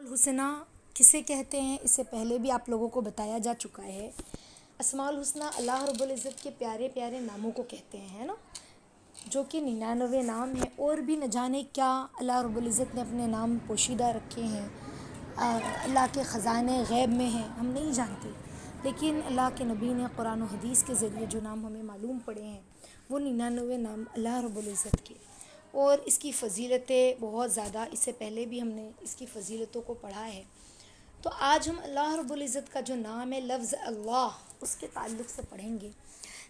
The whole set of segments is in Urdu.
الحسنہ کسے کہتے ہیں اس سے پہلے بھی آپ لوگوں کو بتایا جا چکا ہے۔ اسماء الحسنہ اللہ رب العزت کے پیارے پیارے ناموں کو کہتے ہیں، ہے نا، جو کہ 99 نام ہیں، اور بھی نہ جانے کیا اللہ رب العزت نے اپنے نام پوشیدہ رکھے ہیں، اللہ کے خزانے غیب میں ہیں، ہم نہیں جانتے، لیکن اللہ کے نبی نے قرآن و حدیث کے ذریعے جو نام ہمیں معلوم پڑے ہیں وہ 99 نام اللہ رب العزت کے، اور اس کی فضیلتیں بہت زیادہ، اس سے پہلے بھی ہم نے اس کی فضیلتوں کو پڑھا ہے۔ تو آج ہم اللہ رب العزت کا جو نام ہے لفظ اللہ، اس کے تعلق سے پڑھیں گے۔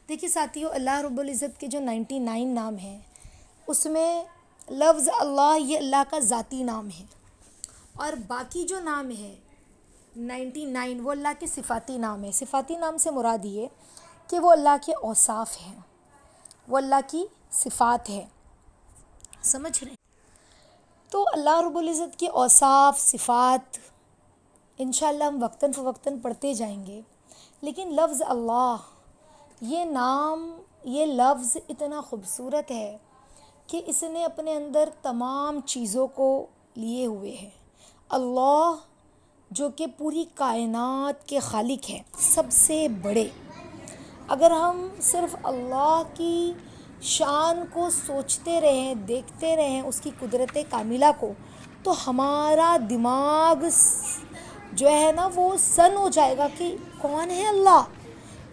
دیکھیے ساتھیو، اللہ رب العزت کے جو 99 نام ہیں اس میں لفظ اللہ یہ اللہ کا ذاتی نام ہے، اور باقی جو نام ہے 99 وہ اللہ کے صفاتی نام ہے۔ صفاتی نام سے مراد یہ کہ وہ اللہ کے اوصاف ہیں، وہ اللہ کی صفات ہے، سمجھ رہے ہیں؟ تو اللہ رب العزت کے اوصاف صفات انشاءاللہ ہم وقتاً فوقتاً پڑھتے جائیں گے، لیکن لفظ اللہ یہ نام، یہ لفظ اتنا خوبصورت ہے کہ اس نے اپنے اندر تمام چیزوں کو لیے ہوئے ہے۔ اللہ جو کہ پوری کائنات کے خالق ہیں، سب سے بڑے، اگر ہم صرف اللہ کی شان کو سوچتے رہیں، دیکھتے رہیں، اس کی قدرت کاملہ کو، تو ہمارا دماغ جو ہے نا وہ سن ہو جائے گا کہ کون ہے اللہ،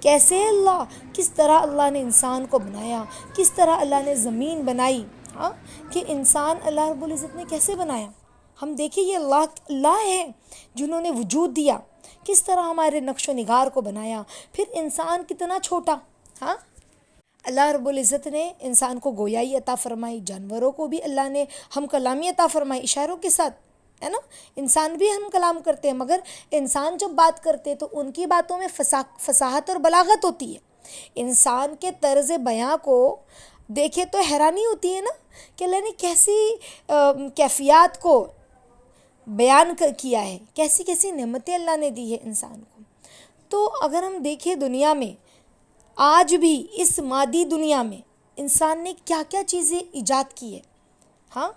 کیسے ہے اللہ، کس طرح اللہ نے انسان کو بنایا، کس طرح اللہ نے زمین بنائی، ہاں، کہ انسان اللہ رب العزت نے کیسے بنایا۔ ہم دیکھیں یہ اللہ ہے جنہوں نے وجود دیا، کس طرح ہمارے نقش و نگار کو بنایا، پھر انسان کتنا چھوٹا، ہاں، اللہ رب العزت نے انسان کو گویائی عطا فرمائی، جانوروں کو بھی اللہ نے ہم کلامی عطا فرمائی اشاروں کے ساتھ، ہے نا، انسان بھی ہم کلام کرتے ہیں، مگر انسان جب بات کرتے تو ان کی باتوں میں فصاحت اور بلاغت ہوتی ہے۔ انسان کے طرز بیاں کو دیکھے تو حیرانی ہوتی ہے نا کہ اللہ نے کیسی کیفیات کو بیان کیا ہے، کیسی کیسی نعمتیں اللہ نے دی ہے انسان کو۔ تو اگر ہم دیکھیں دنیا میں آج بھی اس مادی دنیا میں انسان نے کیا کیا چیزیں ایجاد کی ہے، ہاں،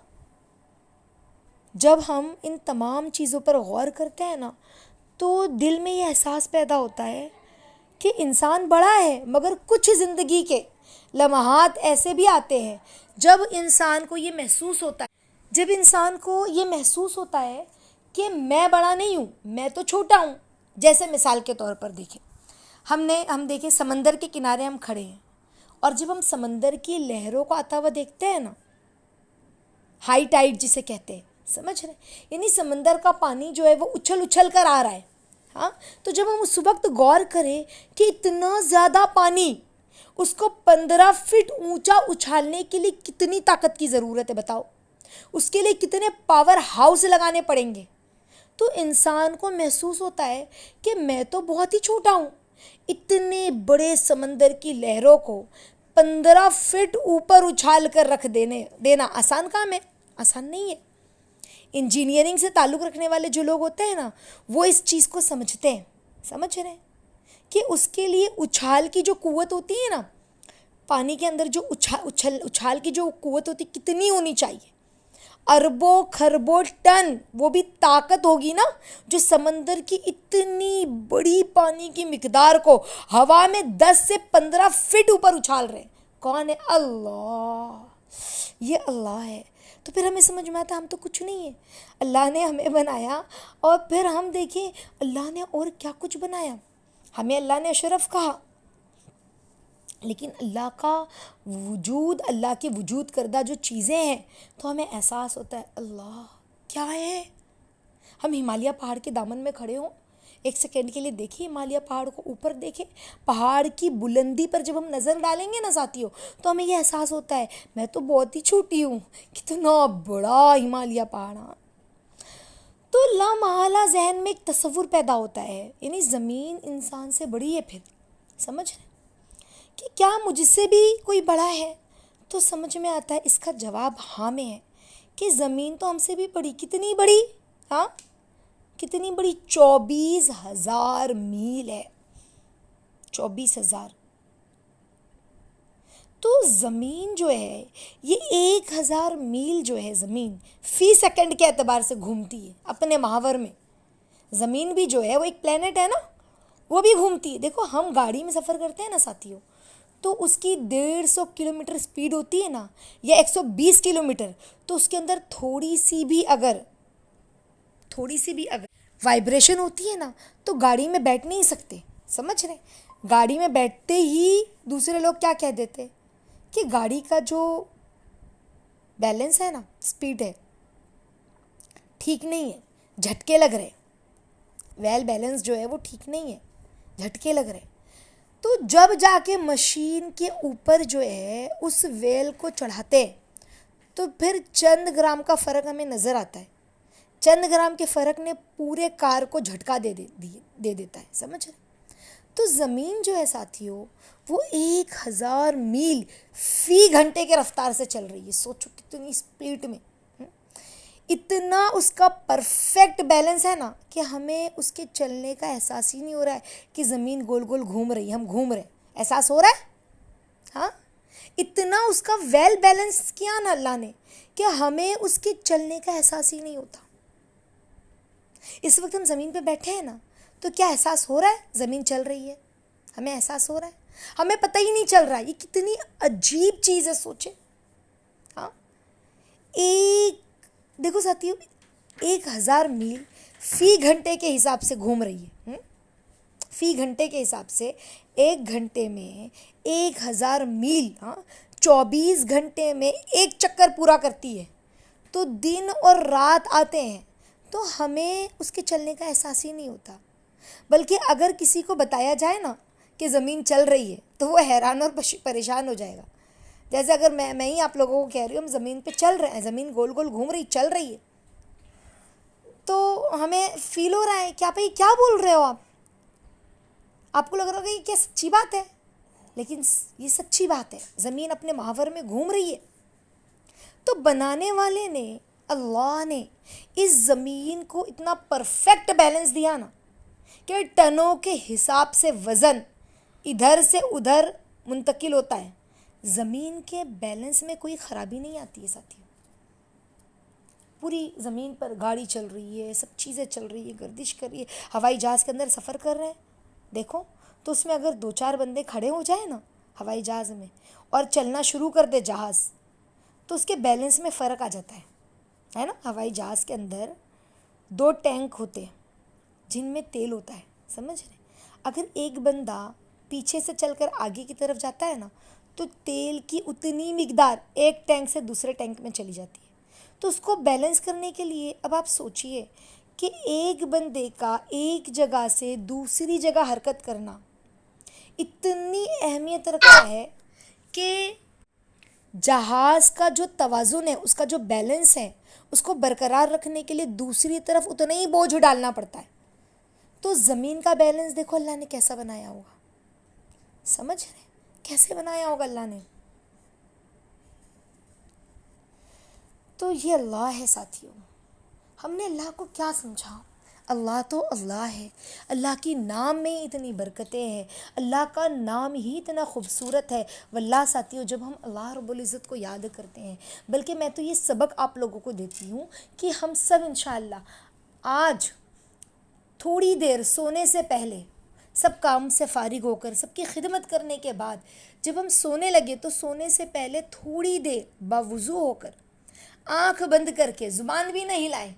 جب ہم ان تمام چیزوں پر غور کرتے ہیں نا تو دل میں یہ احساس پیدا ہوتا ہے کہ انسان بڑا ہے، مگر کچھ زندگی کے لمحات ایسے بھی آتے ہیں جب انسان کو یہ محسوس ہوتا ہے کہ میں بڑا نہیں ہوں، میں تو چھوٹا ہوں۔ جیسے مثال کے طور پر دیکھیں، ہم دیکھیں سمندر کے کنارے ہم کھڑے ہیں، اور جب ہم سمندر کی لہروں کو آتا ہوا دیکھتے ہیں نا، ہائی ٹائیڈ جسے کہتے ہیں، سمجھ رہے ہیں، یعنی سمندر کا پانی جو ہے وہ اچھل اچھل کر آ رہا ہے، ہاں، تو جب ہم اس وقت غور کریں کہ اتنا زیادہ پانی، اس کو 15 فٹ اونچا اچھالنے کے لیے کتنی طاقت کی ضرورت ہے بتاؤ، اس کے لیے کتنے پاور ہاؤس لگانے پڑیں گے، تو انسان کو محسوس ہوتا ہے کہ میں تو بہت ہی چھوٹا ہوں۔ اتنے بڑے سمندر کی لہروں کو 15 فٹ اوپر اچھال کر رکھ دینا آسان کام ہے؟ آسان نہیں ہے۔ انجینئرنگ سے تعلق رکھنے والے جو لوگ ہوتے ہیں نا وہ اس چیز کو سمجھتے ہیں، سمجھ رہے ہیں کہ اس کے لیے اچھال کی جو قوت ہوتی ہے نا، پانی کے اندر جو اچھال کی جو قوت ہوتی ہے کتنی ہونی چاہیے، اربوں خربوں ٹن وہ بھی طاقت ہوگی نا، جو سمندر کی اتنی بڑی پانی کی مقدار کو ہوا میں 10 سے 15 فٹ اوپر اچھال رہے ہیں۔ کون ہے؟ اللہ، یہ اللہ ہے۔ تو پھر ہمیں سمجھ میں آتا ہم تو کچھ نہیں ہے، اللہ نے ہمیں بنایا، اور پھر ہم دیکھیں اللہ نے اور کیا کچھ بنایا، ہمیں اللہ نے اشرف کہا، لیکن اللہ کا وجود، اللہ کے وجود کردہ جو چیزیں ہیں تو ہمیں احساس ہوتا ہے اللہ کیا ہے۔ ہم ہمالیہ پہاڑ کے دامن میں کھڑے ہوں، ایک سیکنڈ کے لیے دیکھیں ہمالیہ پہاڑ کو، اوپر دیکھیں، پہاڑ کی بلندی پر جب ہم نظر ڈالیں گے نا ساتھیوں تو ہمیں یہ احساس ہوتا ہے میں تو بہت ہی چھوٹی ہوں، کتنا بڑا ہمالیہ پہاڑ۔ تو لامحالہ ذہن میں ایک تصور پیدا ہوتا ہے، یعنی زمین انسان سے بڑی ہے، پھر سمجھ رہے کہ کیا مجھ سے بھی کوئی بڑا ہے؟ تو سمجھ میں آتا ہے اس کا جواب ہاں میں ہے کہ زمین تو ہم سے بھی بڑی، کتنی بڑی، ہاں، کتنی بڑی، 24,000 میل ہے، 24,000۔ تو زمین جو ہے یہ 1000 میل جو ہے زمین فی سیکنڈ کے اعتبار سے گھومتی ہے اپنے محور میں. زمین بھی جو ہے وہ ایک پلینٹ ہے نا, وہ بھی گھومتی ہے. دیکھو ہم گاڑی میں سفر کرتے ہیں نا ساتھیوں, تو اس کی 150 کلومیٹر سپیڈ ہوتی ہے نا, یا 120 کلومیٹر, تو اس کے اندر تھوڑی سی بھی اگر وائبریشن ہوتی ہے نا تو گاڑی میں بیٹھ نہیں سکتے. سمجھ رہے؟ گاڑی میں بیٹھتے ہی دوسرے لوگ کیا کہہ دیتے کہ گاڑی کا جو بیلنس ہے نا, سپیڈ ہے, ٹھیک نہیں ہے, جھٹکے لگ رہے, ویل بیلنس جو ہے وہ ٹھیک نہیں ہے, جھٹکے لگ رہے. تو جب جا کے مشین کے اوپر جو ہے اس ویل کو چڑھاتے ہیں تو پھر چند گرام کا فرق ہمیں نظر آتا ہے. چند گرام کے فرق نے پورے کار کو جھٹکا دے دیتا ہے. سمجھ رہے؟ تو زمین جو ہے ساتھیوں وہ 1000 میل فی گھنٹے کے رفتار سے چل رہی ہے. سوچو کتنی سپیڈ میں, اتنا اس کا پرفیکٹ بیلنس ہے نا کہ ہمیں اس کے چلنے کا احساس ہی نہیں ہو رہا ہے کہ زمین گول گول گھوم رہی ہے, ہم گھوم رہے ہیں. احساس ہو رہا ہے؟ ہاں, اتنا اس کا ویل بیلنس کیا نا اللہ نے کہ ہمیں اس کے چلنے کا احساس ہی نہیں ہوتا. اس وقت ہم زمین پہ بیٹھے ہیں نا تو کیا احساس ہو رہا ہے زمین چل رہی ہے؟ ہمیں احساس ہو رہا ہے؟ ہمیں پتہ ہی نہیں چل رہا. یہ کتنی عجیب چیز ہے, سوچے. ہاں, دیکھو ساتھیوں 1000 میل فی گھنٹے کے حساب سے گھوم رہی ہے. فی گھنٹے کے حساب سے 1 گھنٹے میں 1000 میل, 24 گھنٹے میں ایک چکر پورا کرتی ہے. تو دن اور رات آتے ہیں تو ہمیں اس کے چلنے کا احساس ہی نہیں ہوتا. بلکہ اگر کسی کو بتایا جائے نا کہ زمین چل رہی ہے تو وہ حیران اور پریشان ہو جائے گا. جیسے اگر میں ہی آپ لوگوں کو کہہ رہی ہوں ہم زمین پہ چل رہے ہیں, زمین گول گول گھوم رہی, چل رہی ہے, تو ہمیں فیل ہو رہا ہے کہ آپ کیا بول رہے ہو. آپ کو لگ رہا ہوگا یہ کیا سچی بات ہے, لیکن یہ سچی بات ہے. زمین اپنے محور میں گھوم رہی ہے. تو بنانے والے نے, اللہ نے, اس زمین کو اتنا پرفیکٹ بیلنس دیا نا کہ ٹنوں کے حساب سے وزن ادھر سے ادھر منتقل ہوتا ہے. زمین کے بیلنس میں کوئی خرابی نہیں آتی ہے ساتھیوں. پوری زمین پر گاڑی چل رہی ہے, سب چیزیں چل رہی ہے, گردش کر رہی ہے. ہوائی جہاز کے اندر سفر کر رہے ہیں, دیکھو تو اس میں اگر 2-4 بندے کھڑے ہو جائیں نا ہوائی جہاز میں اور چلنا شروع کر دے جہاز, تو اس کے بیلنس میں فرق آ جاتا ہے نا. ہوائی جہاز کے اندر 2 ٹینک ہوتے ہیں جن میں تیل ہوتا ہے. سمجھ رہے؟ اگر ایک بندہ پیچھے سے چل کر آگے کی طرف جاتا ہے نا تو تیل کی اتنی مقدار ایک ٹینک سے دوسرے ٹینک میں چلی جاتی ہے. تو اس کو بیلنس کرنے کے لیے اب آپ سوچئے کہ ایک بندے کا ایک جگہ سے دوسری جگہ حرکت کرنا اتنی اہمیت رکھتا ہے کہ جہاز کا جو توازن ہے, اس کا جو بیلنس ہے, اس کو برقرار رکھنے کے لیے دوسری طرف اتنا ہی بوجھ ڈالنا پڑتا ہے. تو زمین کا بیلنس دیکھو اللہ نے کیسا بنایا ہوگا. سمجھ رہے کیسے بنایا ہوگا اللہ نے. تو یہ اللہ ہے ساتھیوں. ہم نے اللہ کو کیا سمجھا؟ اللہ تو اللہ ہے. اللہ کی نام میں اتنی برکتیں ہیں, اللہ کا نام ہی اتنا خوبصورت ہے. واللہ ساتھیوں جب ہم اللہ رب العزت کو یاد کرتے ہیں, بلکہ میں تو یہ سبق آپ لوگوں کو دیتی ہوں کہ ہم سب انشاءاللہ آج تھوڑی دیر سونے سے پہلے, سب کام سے فارغ ہو کر, سب کی خدمت کرنے کے بعد جب ہم سونے لگے تو سونے سے پہلے تھوڑی دیر باوضو ہو کر, آنکھ بند کر کے, زبان بھی نہ ہلائیں,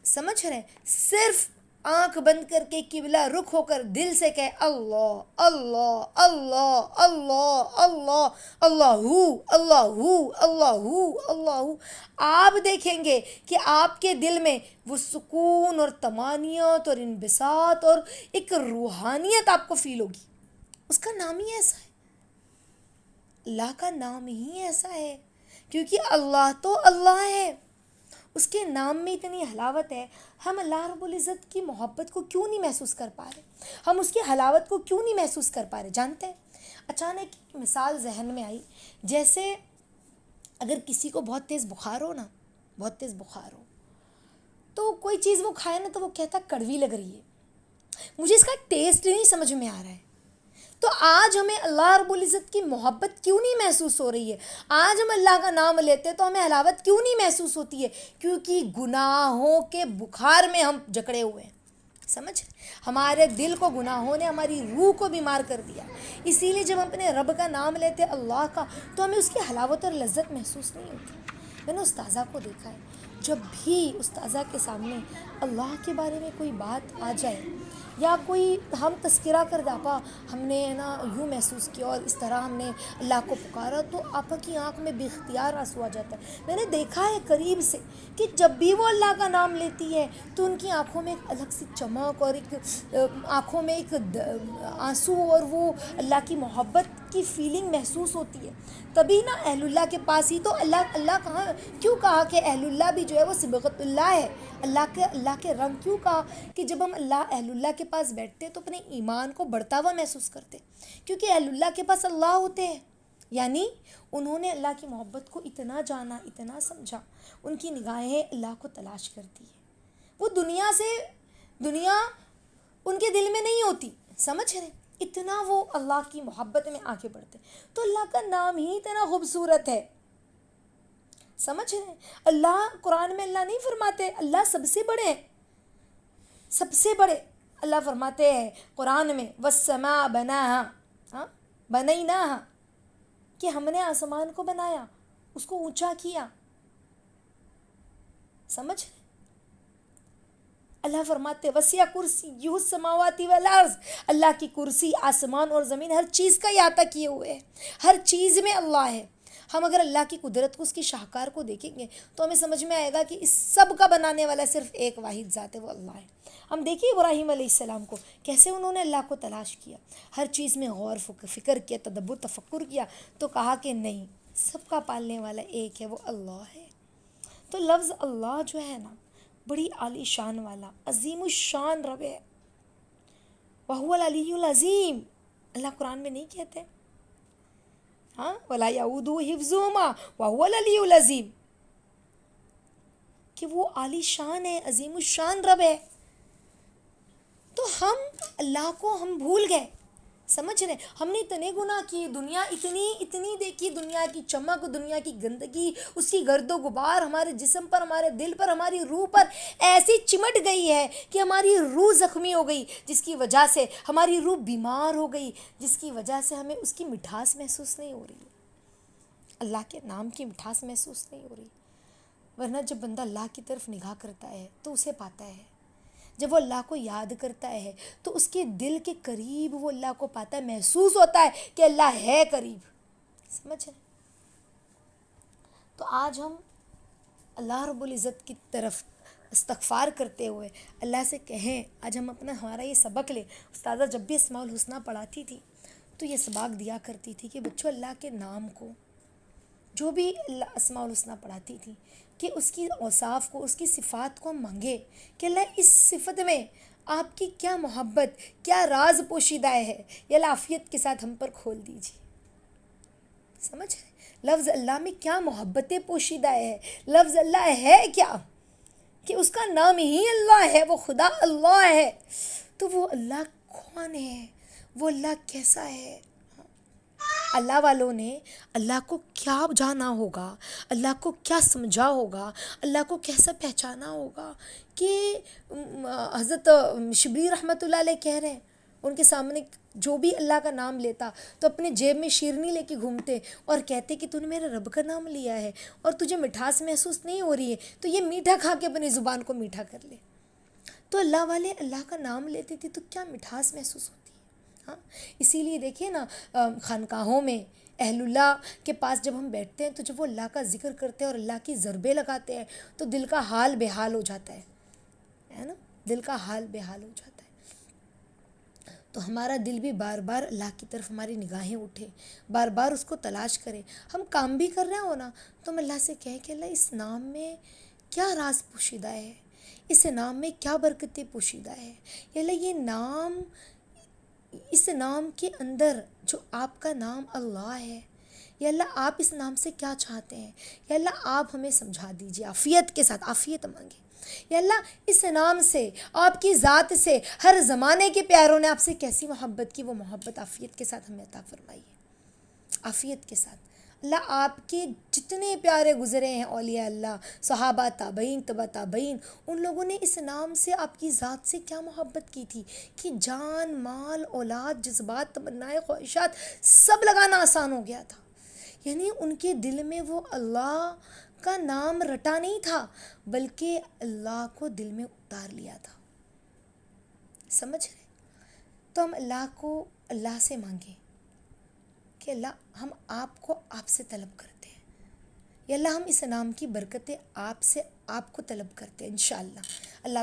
سمجھ رہے ہیں, صرف آنکھ بند کر کے قبلہ رخ ہو کر دل سے کہے اللہ اللہ اللہ اللہ اللہ اللہ اللہ اللہ اللہ. آپ دیکھیں گے کہ آپ کے دل میں وہ سکون اور طمانینت اور انبساط اور ایک روحانیت آپ کو فیل ہوگی. اس کا نام ہی ایسا ہے, اللہ کا نام ہی ایسا ہے, کیونکہ اللہ تو اللہ ہے, اس کے نام میں اتنی حلاوت ہے. ہم اللہ رب العزت کی محبت کو کیوں نہیں محسوس کر پا رہے, ہم اس کی حلاوت کو کیوں نہیں محسوس کر پا رہے؟ جانتے ہیں, اچانک ایک مثال ذہن میں آئی. جیسے اگر کسی کو بہت تیز بخار ہو نا, بہت تیز بخار ہو, تو کوئی چیز وہ کھائے نا تو وہ کہتا کڑوی لگ رہی ہے, مجھے اس کا ٹیسٹ نہیں سمجھ میں آ رہا ہے. تو آج ہمیں اللہ رب العزت کی محبت کیوں نہیں محسوس ہو رہی ہے؟ آج ہم اللہ کا نام لیتے ہیں تو ہمیں حلاوت کیوں نہیں محسوس ہوتی ہے؟ کیونکہ گناہوں کے بخار میں ہم جکڑے ہوئے ہیں. سمجھ، ہمارے دل کو گناہوں نے ہماری روح کو بیمار کر دیا. اسی لیے جب ہم اپنے رب کا نام لیتے اللہ کا تو ہمیں اس کی حلاوت اور لذت محسوس نہیں ہوتی. میں نے استاذہ کو دیکھا ہے، جب بھی استاذہ کے سامنے اللہ کے بارے میں کوئی بات آ جائے یا کوئی ہم تذکرہ کر داپا ہم نے یوں محسوس کیا اور اس طرح ہم نے اللہ کو پکارا تو آپا کی آنکھ میں بے اختیار آنسو آ جاتا ہے. میں نے دیکھا ہے قریب سے کہ جب بھی وہ اللہ کا نام لیتی ہے تو ان کی آنکھوں میں ایک الگ سی چمک اور ایک آنکھوں میں ایک آنسو اور وہ اللہ کی محبت کی فیلنگ محسوس ہوتی ہے. تبھی اہل اللہ کے پاس ہی تو اللہ کہاں کیوں کہا کہ اہل اللہ بھی جو ہے وہ صبغت اللہ ہے، اللہ کے رنگ کیوں کہا کہ جب ہم اہل اللہ کے پاس بیٹھتے تو اپنے ایمان کو بڑھتا ہوا محسوس کرتے، کیونکہ اہل اللہ کے پاس اللہ ہوتے ہیں. یعنی انہوں نے اللہ کی محبت کو اتنا جانا، اتنا سمجھا، ان کی نگاہیں اللہ کو تلاش کرتی ہے. وہ دنیا ان کے دل میں نہیں ہوتی. سمجھ رہے؟ اتنا وہ اللہ کی محبت میں آگے بڑھتے. تو اللہ کا نام ہی اتنا خوبصورت ہے. سمجھ رہے ہیں؟ اللہ قرآن میں اللہ نہیں فرماتے اللہ سب سے بڑے ہیں، سب سے بڑے. اللہ فرماتے ہیں قرآن میں والسماء بناها بنیناها، کہ ہم نے آسمان کو بنایا، اس کو اونچا کیا. سمجھ رہے؟ اللہ فرماتے وسیع کرسیہ السماوات والارض، اللہ کی کرسی آسمان اور زمین ہر چیز کا احاطہ کیے ہوئے ہے، ہر چیز میں اللہ ہے. ہم اگر اللہ کی قدرت کو، اس کی شاہکار کو دیکھیں گے تو ہمیں سمجھ میں آئے گا کہ اس سب کا بنانے والا صرف ایک واحد ذات ہے، وہ اللہ ہے. ہم دیکھیں ابراہیم علیہ السلام کو، کیسے انہوں نے اللہ کو تلاش کیا، ہر چیز میں غور فکر کیا، تدبر تفکر کیا، تو کہا کہ نہیں، سب کا پالنے والا ایک ہے، وہ اللہ ہے. تو لفظ اللہ جو ہے بڑی عالی شان والا عظیم الشان رب ہے. وَهُوَ الْعَلِيُّ الْعَظِيمُ، اللہ قرآن میں نہیں کہتے وَلَا يَئُودُهُ حِفْظُهُمَا وَهُوَ الْعَلِيُّ الْعَظِيمُ، کہ وہ عالی شان ہے، عظیم الشان رب ہے. تو ہم اللہ کو ہم بھول گئے. سمجھ رہے؟ ہم نے اتنے گناہ کیے، دنیا اتنی دیکھی، دنیا کی چمک، دنیا کی گندگی، اس کی گرد و غبار ہمارے جسم پر، ہمارے دل پر، ہماری روح پر ایسی چمٹ گئی ہے کہ ہماری روح زخمی ہو گئی، جس کی وجہ سے ہماری روح بیمار ہو گئی، جس کی وجہ سے ہمیں اس کی مٹھاس محسوس نہیں ہو رہی، اللہ کے نام کی مٹھاس محسوس نہیں ہو رہی. ورنہ جب بندہ اللہ کی طرف نگاہ کرتا ہے تو اسے پاتا ہے، جب وہ اللہ کو یاد کرتا ہے تو اس کے دل کے قریب وہ اللہ کو پاتا ہے، محسوس ہوتا ہے کہ اللہ ہے قریب. سمجھ رہے؟ تو آج ہم اللہ رب العزت کی طرف استغفار کرتے ہوئے اللہ سے کہیں، آج ہم ہمارا یہ سبق لیں. استاذہ جب بھی اسماء الحسنہ پڑھاتی تھی تو یہ سبق دیا کرتی تھی کہ بچوں اللہ کے نام کو، جو بھی اسماء الحسنہ پڑھاتی تھی، کہ اس کی اوصاف کو، اس کی صفات کو ہم مانگے کہ اللہ اس صفت میں آپ کی کیا محبت، کیا راز پوشیدہ ہے، یا عافیت کے ساتھ ہم پر کھول دیجیے. سمجھ رہے؟ لفظ اللہ میں کیا محبتیں پوشیدہ ہے، لفظ اللہ ہے کیا، کہ اس کا نام ہی اللہ ہے، وہ خدا اللہ ہے. تو وہ اللہ کون ہے، وہ اللہ کیسا ہے؟ اللہ والوں نے اللہ کو کیا جانا ہوگا، اللہ کو کیا سمجھا ہوگا، اللہ کو کیسا پہچانا ہوگا، کہ حضرت شبلی رحمۃ اللہ علیہ کہہ رہے ہیں ان کے سامنے جو بھی اللہ کا نام لیتا تو اپنے جیب میں شیرنی لے کے گھومتے اور کہتے کہ تو نے میرے رب کا نام لیا ہے اور تجھے مٹھاس محسوس نہیں ہو رہی ہے تو یہ میٹھا کھا کے اپنی زبان کو میٹھا کر لے. تو اللہ والے اللہ کا نام لیتے تھے تو کیا مٹھاس محسوس ہوتی ہے. اسی لیے دیکھیں خانقاہوں میں اہل اللہ کے پاس جب ہم بیٹھتے ہیں تو جب وہ اللہ کا ذکر کرتے ہیں اور اللہ کی ضربیں لگاتے ہیں تو دل کا حال بے حال ہو جاتا ہے دل کا حال بے حال ہو جاتا ہے. تو ہمارا دل بھی بار بار اللہ کی طرف ہماری نگاہیں اٹھے، بار بار اس کو تلاش کرے. ہم کام بھی کر رہے ہو تو ہم اللہ سے کہیں کہ اللہ اس نام میں کیا راز پوشیدہ ہے، اس نام میں کیا برکتیں پوشیدہ ہے، یا اللہ یہ نام، اس نام کے اندر جو آپ کا نام اللہ ہے، یا اللہ آپ اس نام سے کیا چاہتے ہیں، یا اللہ آپ ہمیں سمجھا دیجیے، عافیت کے ساتھ عافیت مانگے۔ یا اللہ اس نام سے، آپ کی ذات سے ہر زمانے کے پیاروں نے آپ سے کیسی محبت کی، وہ محبت عافیت کے ساتھ ہمیں عطا فرمائیے، عافیت کے ساتھ۔ اللہ آپ کے جتنے پیارے گزرے ہیں اولیاء اللہ، صحابہ، تابعین، تبع تابعین، ان لوگوں نے اس نام سے آپ کی ذات سے کیا محبت کی تھی کہ جان، مال، اولاد، جذبات، تمنائیں، خواہشات سب لگانا آسان ہو گیا تھا۔ یعنی ان کے دل میں وہ اللہ کا نام رٹا نہیں تھا، بلکہ اللہ کو دل میں اتار لیا تھا۔ سمجھ رہے؟ تو ہم اللہ سے مانگیں کہ اللہ ہم آپ کو آپ سے طلب کرتے ہیں، یا اللہ ہم اس نام کی برکتیں آپ سے آپ کو طلب کرتے ہیں انشاءاللہ۔ اللہ